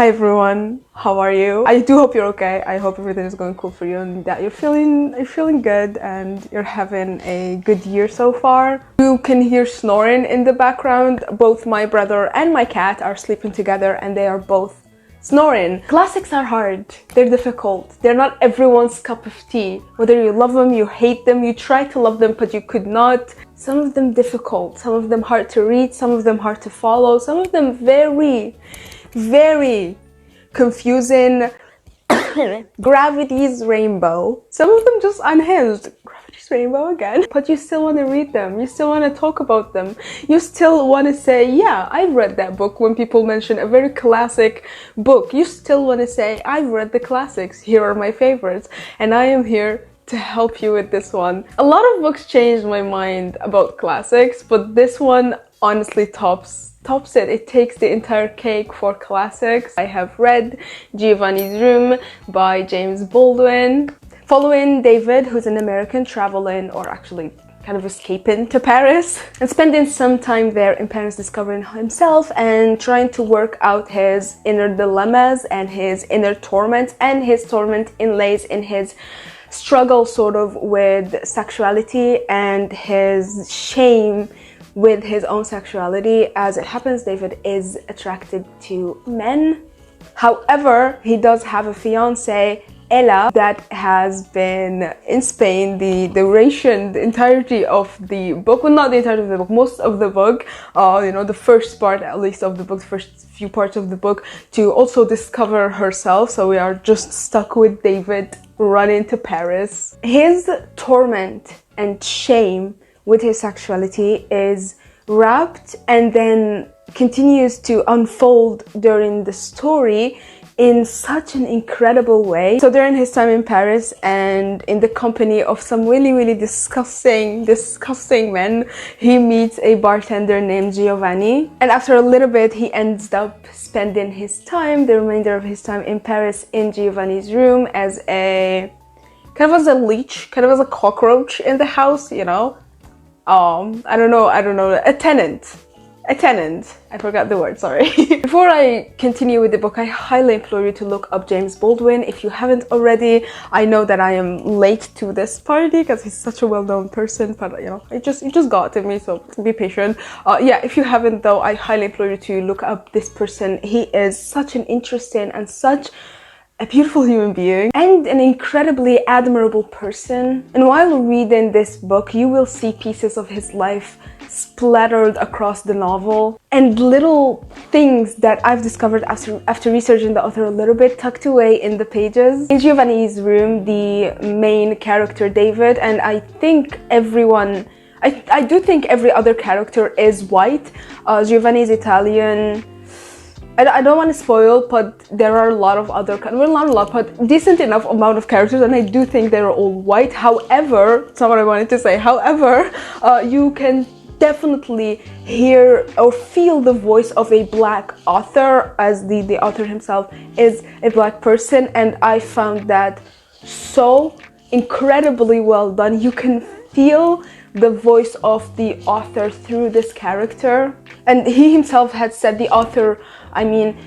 Hi everyone, how are you? I do hope you're okay. I hope everything is going cool for you and that you're feeling good and you're having a good year so far. You can hear snoring in the background. Both my brother and my cat are sleeping together and they are both snoring. Classics are hard. They're difficult. They're not everyone's cup of tea. Whether you love them, you hate them, you try to love them, but you could not. Some of them difficult, some of them hard to read, some of them hard to follow, some of them very confusing. Gravity's Rainbow. Some of them just unhinged. Gravity's Rainbow again. But you still want to read them. You still want to talk about them. You still want to say, yeah, I've read that book. When people mention a very classic book, you still want to say, I've read the classics. Here are my favorites. And I am here to help you with this one. A lot of books changed my mind about classics, but this one honestly tops it. It takes the entire cake for classics. I have read Giovanni's Room by James Baldwin. Following David, who's an American traveling, or actually kind of escaping to Paris and spending some time there in Paris discovering himself and trying to work out his inner dilemmas and his inner torment, and his torment inlays in his struggle sort of with sexuality and his shame with his own sexuality. As it happens, David is attracted to men. However, he does have a fiancée, Ella, that has been in Spain the duration, the entirety of the book. Well, not the entirety of the book, most of the book, the first part at least of the book, the first few parts of the book, to also discover herself. So we are just stuck with David running to Paris. His torment and shame with his sexuality is wrapped and then continues to unfold during the story in such an incredible way. So during his time in Paris and in the company of some really disgusting men, he meets a bartender named Giovanni. And after a little bit, he ends up spending the remainder of his time in Paris in Giovanni's room as a kind of as a leech, kind of as a cockroach in the house, you know. I don't know, a tenant. I forgot the word, sorry. Before I continue with the book, I highly implore you to look up James Baldwin if you haven't already. I know that I am late to this party because he's such a well-known person, but it just got to me, so be patient. If you haven't though, I highly implore you to look up this person. He is such an interesting and such a beautiful human being and an incredibly admirable person. And while reading this book, you will see pieces of his life splattered across the novel and little things that I've discovered after researching the author a little bit tucked away in the pages. In Giovanni's room, the main character, David, and I think I do think every other character is white. Giovanni is Italian. I don't want to spoil, but there are a lot of other, well, not a lot, but decent enough amount of characters, and I do think they're all white. However, that's not what I wanted to say. However, you can definitely hear or feel the voice of a black author, as the author himself is a black person, and I found that so incredibly well done. You can feel the voice of the author through this character. And he himself had said, the author,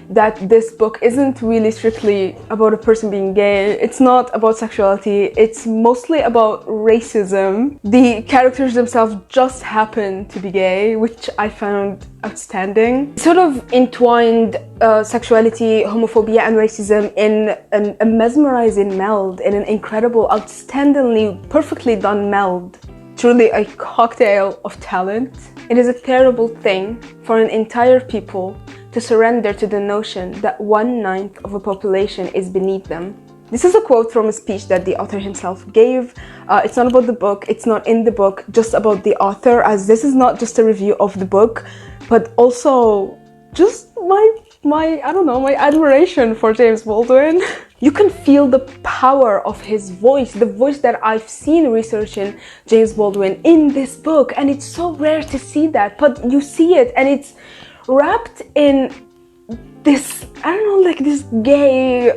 that this book isn't really strictly about a person being gay. It's not about sexuality. It's mostly about racism. The characters themselves just happen to be gay, which I found outstanding. Sort of entwined sexuality, homophobia, and racism in a mesmerizing meld, in an incredible, outstandingly, perfectly done meld. Truly a cocktail of talent. It is a terrible thing for an entire people to surrender to the notion that 1/9 of a population is beneath them. This is a quote from a speech that the author himself gave. It's not about the book, it's not in the book, just about the author, as this is not just a review of the book, but also just my admiration for James Baldwin. You can feel the power of his voice, the voice that I've seen researching James Baldwin in this book, and it's so rare to see that, but you see it, and it's wrapped in this, this gay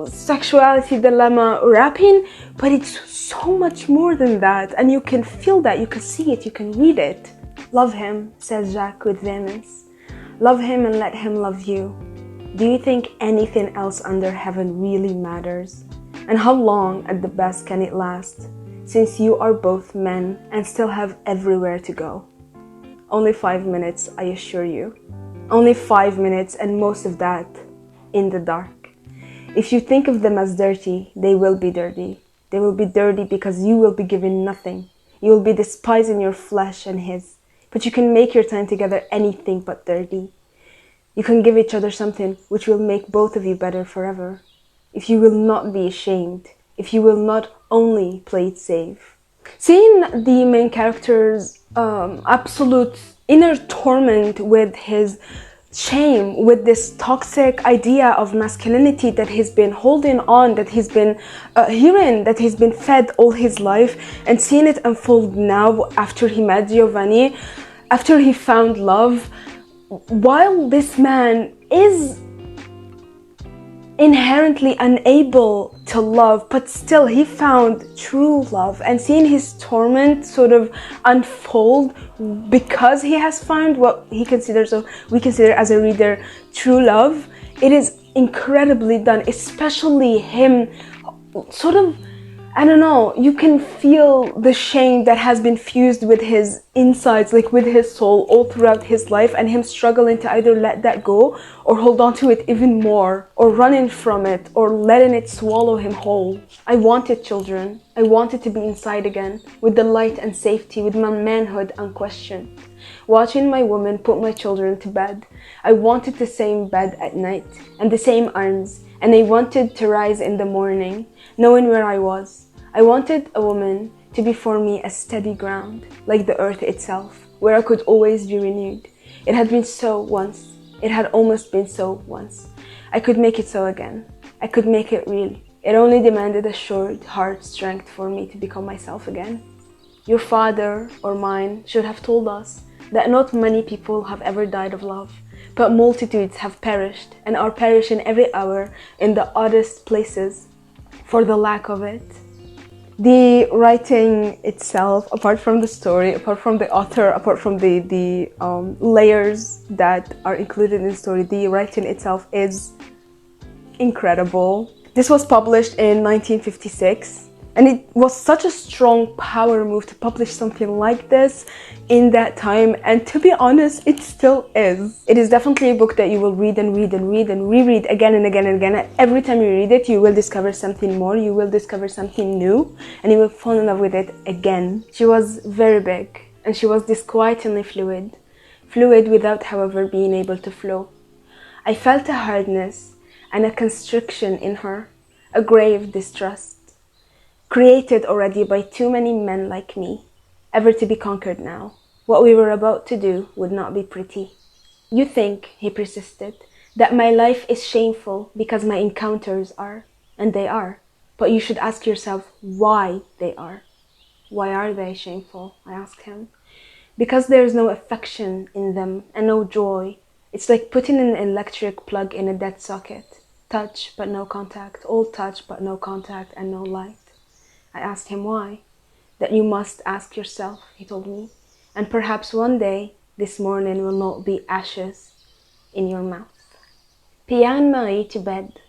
sexuality dilemma wrapping, but it's so much more than that, and you can feel that, you can see it, you can read it. Love him, says Jacques with vehemence. Love him and let him love you. Do you think anything else under heaven really matters? And how long at the best can it last, since you are both men and still have everywhere to go? Only 5 minutes, I assure you. Only 5 minutes, and most of that in the dark. If you think of them as dirty, they will be dirty. They will be dirty because you will be given nothing. You will be despising your flesh and his. But you can make your time together anything but dirty. You can give each other something which will make both of you better forever. If you will not be ashamed, if you will not only play it safe. Seeing the main character's absolute inner torment with his shame, with this toxic idea of masculinity that he's been holding on, that he's been hearing, that he's been fed all his life, and seeing it unfold now after he met Giovanni, after he found love, while this man is inherently unable to love, but still he found true love, and seeing his torment sort of unfold because he has found what he considers, or we consider as a reader, true love. It is incredibly done, especially him sort of, I don't know, you can feel the shame that has been fused with his insides, like with his soul, all throughout his life, and him struggling to either let that go or hold on to it even more, or running from it, or letting it swallow him whole. I wanted children. I wanted to be inside again, with the light and safety, with my manhood unquestioned. Watching my woman put my children to bed, I wanted the same bed at night, and the same arms, and I wanted to rise in the morning, knowing where I was. I wanted a woman to be for me a steady ground, like the earth itself, where I could always be renewed. It had been so once. It had almost been so once. I could make it so again. I could make it real. It only demanded assured heart strength for me to become myself again. Your father or mine should have told us that not many people have ever died of love, but multitudes have perished and are perishing every hour in the oddest places for the lack of it. The writing itself, apart from the story, apart from the author, apart from the layers that are included in the story, the writing itself is incredible. This was published in 1956, and it was such a strong power move to publish something like this in that time, and to be honest, it still is. It is definitely a book that you will read and read and read and reread again and again and again. And every time you read it, you will discover something more, you will discover something new, and you will fall in love with it again. She was very big, and she was disquietingly fluid without, however, being able to flow. I felt a hardness and a constriction in her, a grave distrust, created already by too many men like me, ever to be conquered now. What we were about to do would not be pretty. You think, he persisted, that my life is shameful because my encounters are, and they are. But you should ask yourself why they are. Why are they shameful? I asked him. Because there is no affection in them and no joy. It's like putting an electric plug in a dead socket. Touch but no contact, all touch but no contact and no light. I asked him why. That you must ask yourself, he told me. And perhaps one day, this morning will not be ashes in your mouth. Pia and Marie to bed,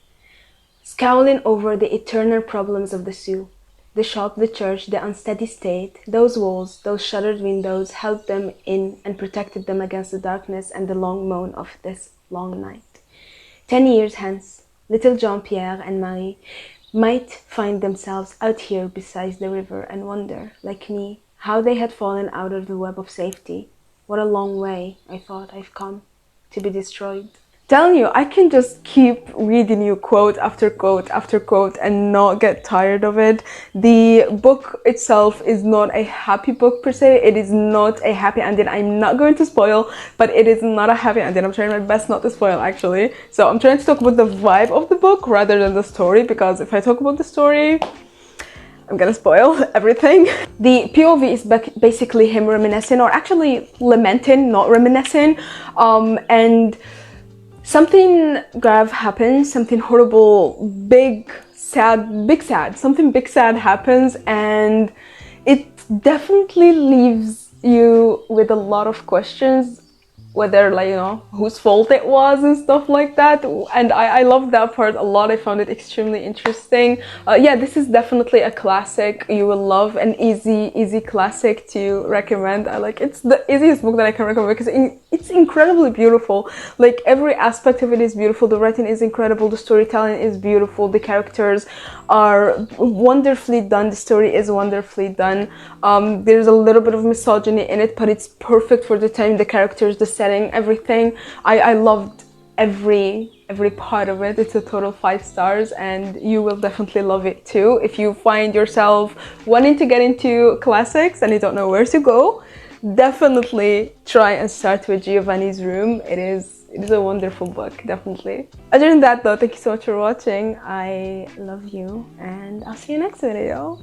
scowling over the eternal problems of the Sioux. The shop, the church, the unsteady state, those walls, those shuttered windows held them in and protected them against the darkness and the long moan of this long night. 10 years hence, little Jean-Pierre and Marie might find themselves out here beside the river and wonder, like me, how they had fallen out of the web of safety. What a long way, I thought, I've come, to be destroyed. Telling you, I can just keep reading you quote after quote after quote and not get tired of it. The book itself is not a happy book per se. It is not a happy ending. I'm not going to spoil, but it is not a happy ending. I'm trying my best not to spoil, actually. So I'm trying to talk about the vibe of the book rather than the story, because if I talk about the story, I'm gonna spoil everything. The POV is basically him reminiscing, or actually lamenting, not reminiscing, and something grave happens, something horrible, big sad happens, and it definitely leaves you with a lot of questions whether, like, you know, whose fault it was and stuff like that. And I love that part a lot. I found it extremely interesting. Yeah, this is definitely a classic you will love, an easy classic to recommend. It's the easiest book that I can recommend because it's incredibly beautiful. Like, every aspect of it is beautiful. The writing is incredible, the storytelling is beautiful, the characters are wonderfully done, the story is wonderfully done. There's a little bit of misogyny in it, but it's perfect for the time, the characters, the setting, everything. I loved every part of it. It's a total 5 stars, and you will definitely love it too. If you find yourself wanting to get into classics and you don't know where to go, definitely try and start with Giovanni's Room. It is a wonderful book, definitely. Other than that though, thank you so much for watching. I love you, and I'll see you next video.